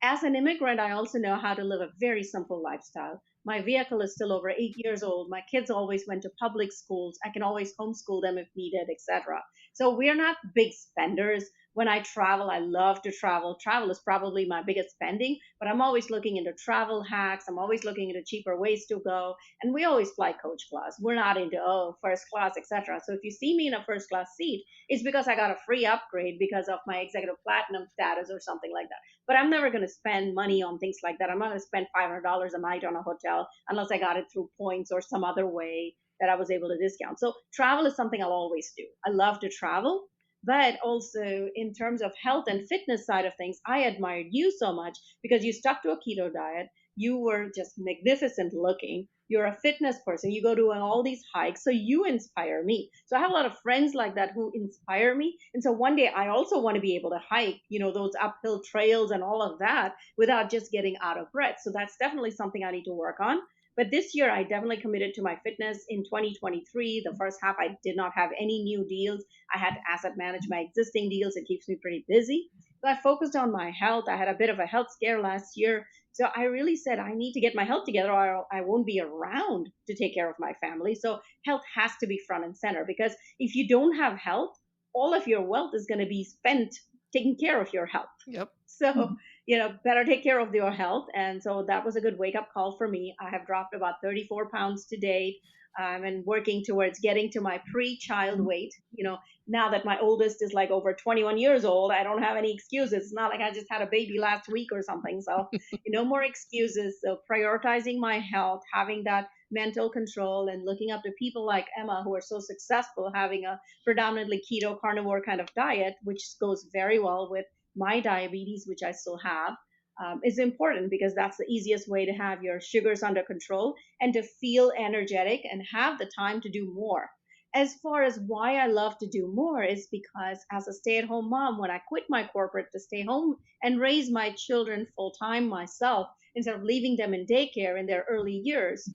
As an immigrant, I also know how to live a very simple lifestyle. My vehicle is still over 8 years old. My kids always went to public schools. I can always homeschool them if needed, etc. So we're not big spenders. When I travel, I love to travel. Travel is probably my biggest spending, but I'm always looking into travel hacks. I'm always looking into cheaper ways to go. And we always fly coach class. We're not into, first class, etc. So if you see me in a first class seat, it's because I got a free upgrade because of my executive platinum status or something like that. But I'm never going to spend money on things like that. I'm not going to spend $500 a night on a hotel unless I got it through points or some other way that I was able to discount. So travel is something I'll always do. I love to travel. But also in terms of health and fitness side of things, I admired you so much because you stuck to a keto diet. You were just magnificent looking. You're a fitness person. You go doing all these hikes. So you inspire me. So I have a lot of friends like that who inspire me. And so one day I also want to be able to hike, those uphill trails and all of that without just getting out of breath. So that's definitely something I need to work on. But this year, I definitely committed to my fitness. In 2023, the first half, I did not have any new deals. I had to asset manage my existing deals. It keeps me pretty busy. So I focused on my health. I had a bit of a health scare last year. So I really said, I need to get my health together or I won't be around to take care of my family. So health has to be front and center because if you don't have health, all of your wealth is going to be spent taking care of your health. Yep. So, better take care of your health. And so that was a good wake up call for me. I have dropped about 34 pounds to date. And working towards getting to my pre child weight. Now that my oldest is like over 21 years old, I don't have any excuses. It's not like I just had a baby last week or something. So, no more excuses. So, prioritizing my health, having that mental control, and looking up to people like Emma who are so successful having a predominantly keto carnivore kind of diet, which goes very well with my diabetes, which I still have, is important because that's the easiest way to have your sugars under control and to feel energetic and have the time to do more. As far as why I love to do more is because as a stay at home mom, when I quit my corporate to stay home and raise my children full time myself, instead of leaving them in daycare in their early years,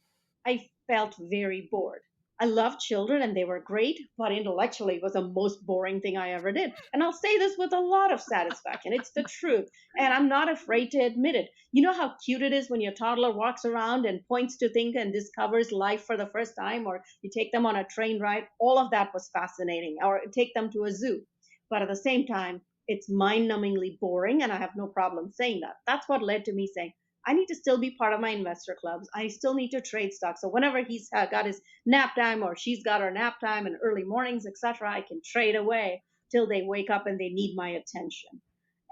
I felt very bored. I loved children and they were great, but intellectually it was the most boring thing I ever did. And I'll say this with a lot of satisfaction. It's the truth. And I'm not afraid to admit it. You know how cute it is when your toddler walks around and points to things and discovers life for the first time, or you take them on a train ride? All of that was fascinating, or take them to a zoo. But at the same time, it's mind numbingly boring, and I have no problem saying that. That's what led to me saying, I need to still be part of my investor clubs. I still need to trade stocks. So whenever he's got his nap time or she's got her nap time and early mornings, etc., I can trade away till they wake up and they need my attention.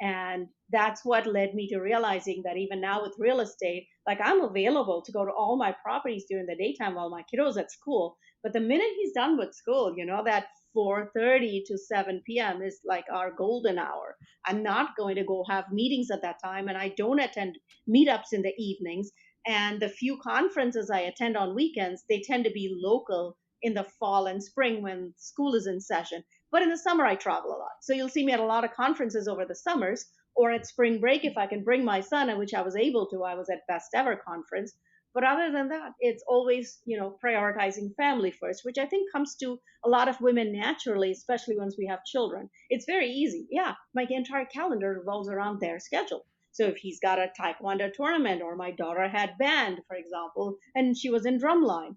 And that's what led me to realizing that even now with real estate, like I'm available to go to all my properties during the daytime while my kiddo's at school. But the minute he's done with school, that 4:30 to 7 p.m. is like our golden hour. I'm not going to go have meetings at that time, and I don't attend meetups in the evenings. And the few conferences I attend on weekends, they tend to be local in the fall and spring when school is in session. But in the summer, I travel a lot. So you'll see me at a lot of conferences over the summers or at spring break if I can bring my son, which I was able to. I was at Best Ever Conference. But other than that, it's always, prioritizing family first, which I think comes to a lot of women naturally, especially once we have children. It's very easy. Yeah, my entire calendar revolves around their schedule. So if he's got a taekwondo tournament or my daughter had band, for example, and she was in drumline,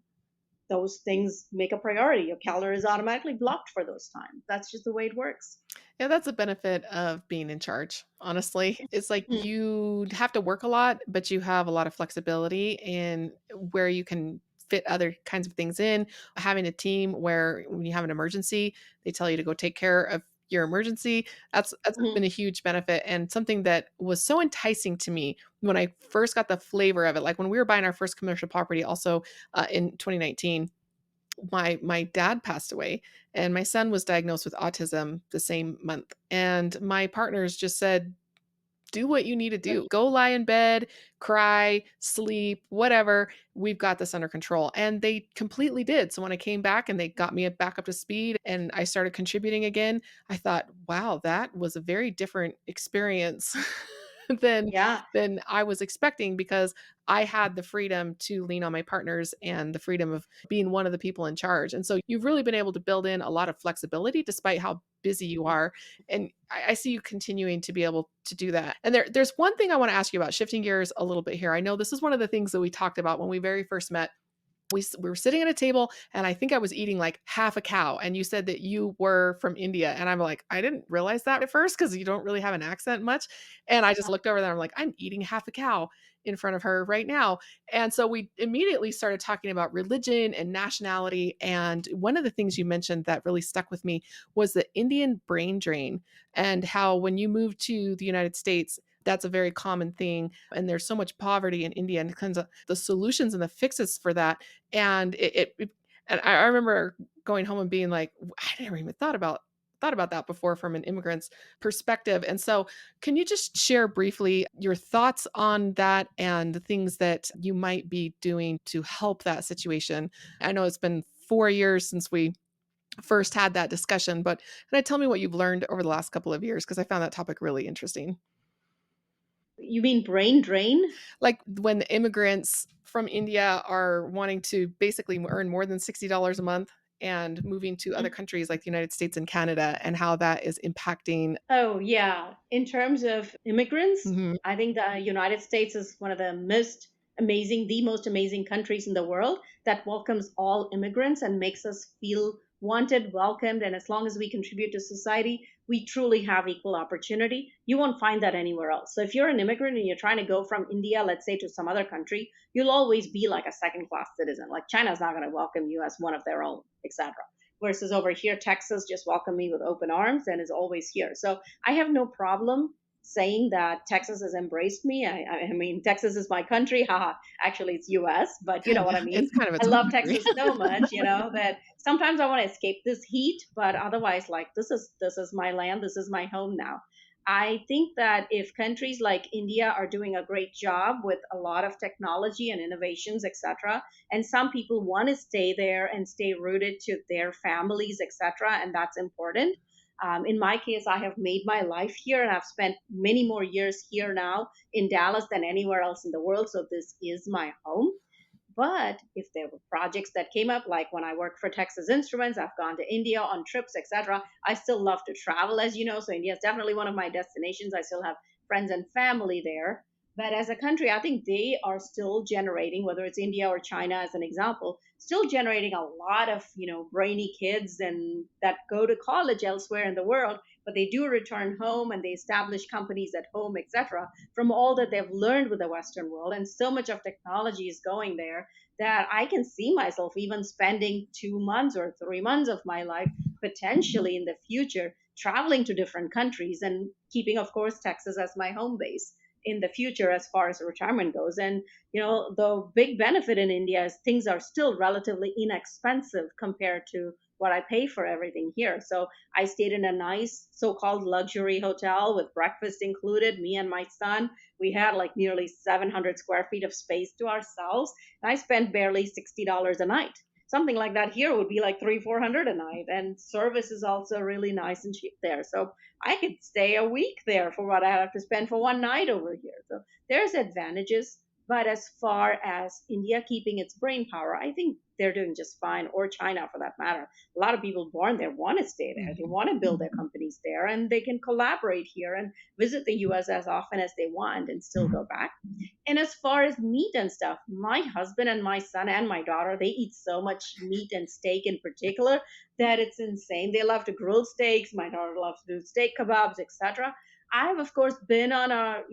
those things make a priority. Your calendar is automatically blocked for those times. That's just the way it works. Yeah, that's a benefit of being in charge, honestly. It's like Mm. you have to work a lot, but you have a lot of flexibility in where you can fit other kinds of things in. Having a team where when you have an emergency, they tell you to go take care of your emergency. That's been Mhm. a huge benefit and something that was so enticing to me when I first got the flavor of it. Like when we were buying our first commercial property, also in 2019, my dad passed away and my son was diagnosed with autism the same month, and my partners just said, do what you need to do, go lie in bed, cry, sleep, whatever, we've got this under control. And they completely did. So when I came back and they got me back up to speed and I started contributing again, I thought, wow, that was a very different experience than Yeah. than I was expecting, because I had the freedom to lean on my partners and the freedom of being one of the people in charge. And so you've really been able to build in a lot of flexibility despite how busy you are. And I see you continuing to be able to do that. And there's one thing I want to ask you about, shifting gears a little bit here. I know this is one of the things that we talked about when we very first met. We were sitting at a table and I think I was eating like half a cow, and you said that you were from India, and I'm like, I didn't realize that at first because you don't really have an accent much. And I just looked over there, I'm like, I'm eating half a cow in front of her right now. And so we immediately started talking about religion and nationality, and one of the things you mentioned that really stuck with me was the Indian brain drain, and how when you move to the United States, that's a very common thing, and there's so much poverty in India, and kinds of the solutions and the fixes for that. And and I remember going home and being like, I never even thought about that before from an immigrant's perspective. And so can you just share briefly your thoughts on that and the things that you might be doing to help that situation? I know it's been 4 years since we first had that discussion, but can I tell me what you've learned over the last couple of years? Because I found that topic really interesting. You mean brain drain? Like when the immigrants from India are wanting to basically earn more than $60 a month and moving to other countries like the United States and Canada, and how that is impacting. Oh, yeah. In terms of immigrants, Mhm. I think the United States is one of the most amazing countries in the world that welcomes all immigrants and makes us feel wanted, welcomed. And as long as we contribute to society, we truly have equal opportunity. You won't find that anywhere else. So if you're an immigrant and you're trying to go from India, let's say, to some other country, you'll always be like a second class citizen. Like China's not going to welcome you as one of their own, etc. Versus over here, Texas just welcomed me with open arms and is always here. So I have no problem saying that Texas has embraced me. I mean, Texas is my country. Haha. Actually, it's US, but you know what I It's mean. kind of I its own love country. Texas so much, that sometimes I want to escape this heat, but otherwise, like this is my land. This is my home now. I think that if countries like India are doing a great job with a lot of technology and innovations, etc., and some people want to stay there and stay rooted to their families, etc., and that's important. In my case, I have made my life here and I've spent many more years here now in Dallas than anywhere else in the world. So this is my home. But if there were projects that came up, like when I worked for Texas Instruments, I've gone to India on trips, etc. I still love to travel, as you know. So India is definitely one of my destinations. I still have friends and family there. But as a country, I think they are still generating, whether it's India or China as an example, still generating a lot of brainy kids and that go to college elsewhere in the world, but they do return home and they establish companies at home, etc. From all that they've learned with the Western world, and so much of technology is going there that I can see myself even spending 2 months or 3 months of my life potentially in the future traveling to different countries and keeping, of course, Texas as my home base in the future as far as retirement goes. And, the big benefit in India is things are still relatively inexpensive compared to what I pay for everything here. So I stayed in a nice so called luxury hotel with breakfast included, me and my son. We had like nearly 700 square feet of space to ourselves. I spent barely $60 a night. Something like that here would be like 300, 400 a night. And service is also really nice and cheap there. So I could stay a week there for what I have to spend for one night over here. So there's advantages. But as far as India keeping its brain power, I think they're doing just fine, or China for that matter. A lot of people born there want to stay there. They want to build their companies there, and they can collaborate here and visit the US as often as they want and still go back. And as far as meat and stuff, my husband and my son and my daughter, they eat so much meat and steak in particular that it's insane. They love to grill steaks. My daughter loves to do steak kebabs, etc. I've of course been on a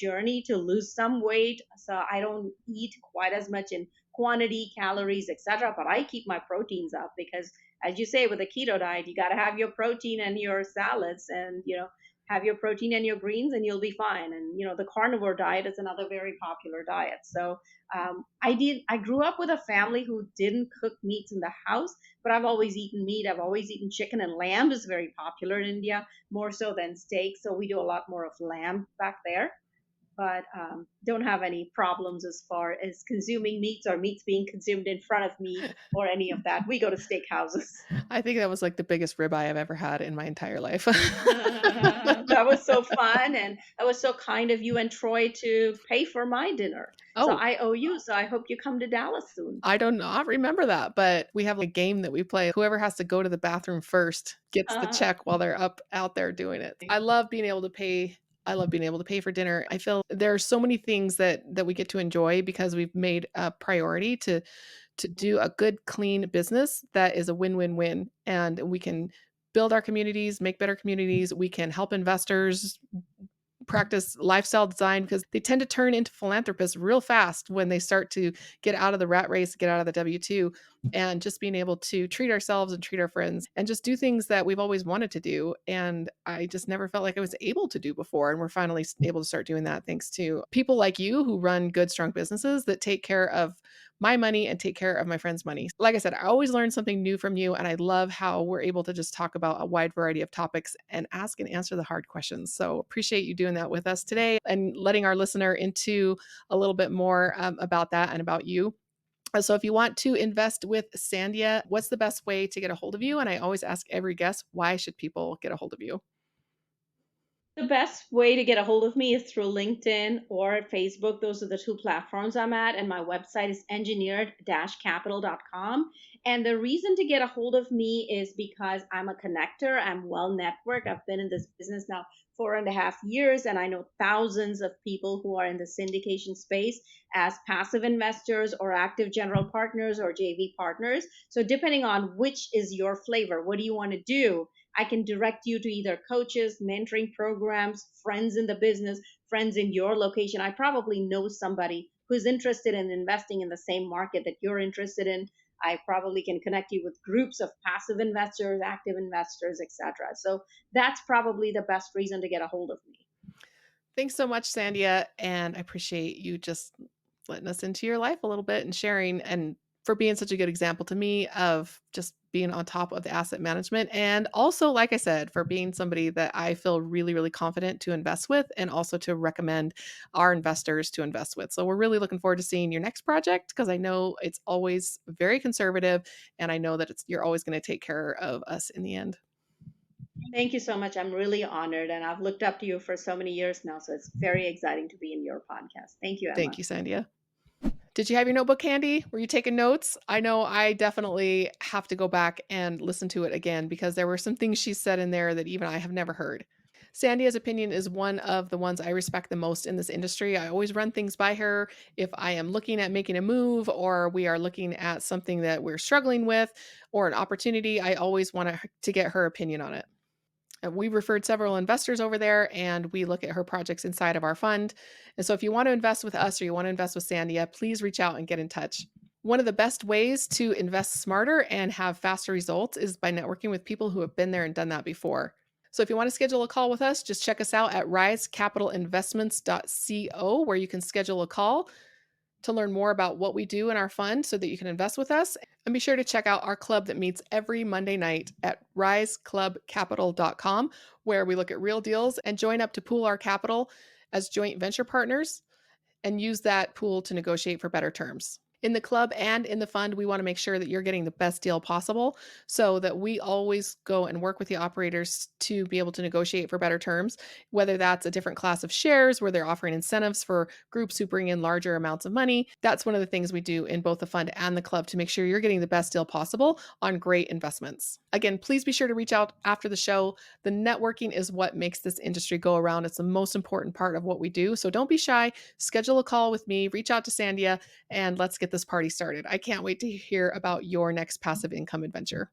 journey to lose some weight, so I don't eat quite as much in quantity, calories, etc. But I keep my proteins up because, as you say, with a keto diet, you got to have your protein and your salads, and have your protein and your greens and you'll be fine. And the carnivore diet is another very popular diet. So I grew up with a family who didn't cook meats in the house, but I've always eaten meat. I've always eaten chicken, and lamb is very popular in India, more so than steak. So we do a lot more of lamb back there, but don't have any problems as far as consuming meats or meats being consumed in front of me or any of that. We go to steak houses. I think that was like the biggest ribeye I've ever had in my entire life. That was so fun, and that was so kind of you and Troy to pay for my dinner. So Oh, I owe you. So I hope you come to Dallas soon. I do not remember that, but we have a game that we play. Whoever has to go to the bathroom first gets the check while they're up out there doing it. I love being able to pay for dinner. I feel there are so many things that we get to enjoy because we've made a priority to do a good clean business that is a win-win-win, and we can build our communities, make better communities, we can help investors practice lifestyle design because they tend to turn into philanthropists real fast when they start to get out of the rat race, get out of the W 2, and just being able to treat ourselves and treat our friends and just do things that we've always wanted to do. And I just never felt like I was able to do before. And we're finally able to start doing that thanks to people like you who run good, strong businesses that take care of my money and take care of my friends' money. Like I said, I always learn something new from you. And I love how we're able to just talk about a wide variety of topics and ask and answer the hard questions. So appreciate you doing that with us today and letting our listener into a little bit more about that and about you. So if you want to invest with Sandia, what's the best way to get a hold of you? And I always ask every guest, why should people get a hold of you? The best way to get a hold of me is through LinkedIn or Facebook. Those are the two platforms I'm at. And my website is engineered-capital.com. And the reason to get a hold of me is because I'm a connector. I'm well networked. I've been in this business now 4.5 years, and I know thousands of people who are in the syndication space as passive investors or active general partners or JV partners. So depending on which is your flavor, what do you want to do? I can direct you to either coaches, mentoring programs, friends in the business, friends in your location. I probably know somebody who's interested in investing in the same market that you're interested in. I probably can connect you with groups of passive investors, active investors, etc. So that's probably the best reason to get a hold of me. Thanks so much, Sandia. And I appreciate you just letting us into your life a little bit and sharing. And for being such a good example to me of just being on top of the asset management. And also, like I said, for being somebody that I feel really, really confident to invest with and also to recommend our investors to invest with. So we're really looking forward to seeing your next project because I know it's always very conservative and I know that you're always going to take care of us in the end. Thank you so much. I'm really honored, and I've looked up to you for so many years now. So it's very exciting to be in your podcast. Thank you, Thank Emma. you, Sandia. Did you have your notebook handy? Were you taking notes? I know I definitely have to go back and listen to it again because there were some things she said in there that even I have never heard. Sandia's opinion is one of the ones I respect the most in this industry. I always run things by her if I am looking at making a move or we are looking at something that we're struggling with or an opportunity. I always want to get her opinion on it. We've referred several investors over there and we look at her projects inside of our fund. And so if you want to invest with us or you want to invest with Sandia, please reach out and get in touch. One of the best ways to invest smarter and have faster results is by networking with people who have been there and done that before. So if you want to schedule a call with us, just check us out at risecapitalinvestments.co where you can schedule a call to learn more about what we do in our fund so that you can invest with us. And be sure to check out our club that meets every Monday night at riseclubcapital.com, where we look at real deals and join up to pool our capital as joint venture partners and use that pool to negotiate for better terms. In the club and in the fund, we want to make sure that you're getting the best deal possible so that we always go and work with the operators to be able to negotiate for better terms, whether that's a different class of shares where they're offering incentives for groups who bring in larger amounts of money. That's one of the things we do in both the fund and the club to make sure you're getting the best deal possible on great investments. Again, please be sure to reach out after the show. The networking is what makes this industry go around. It's the most important part of what we do. So don't be shy. Schedule a call with me, reach out to Sandia, and let's get this party started. I can't wait to hear about your next passive income adventure.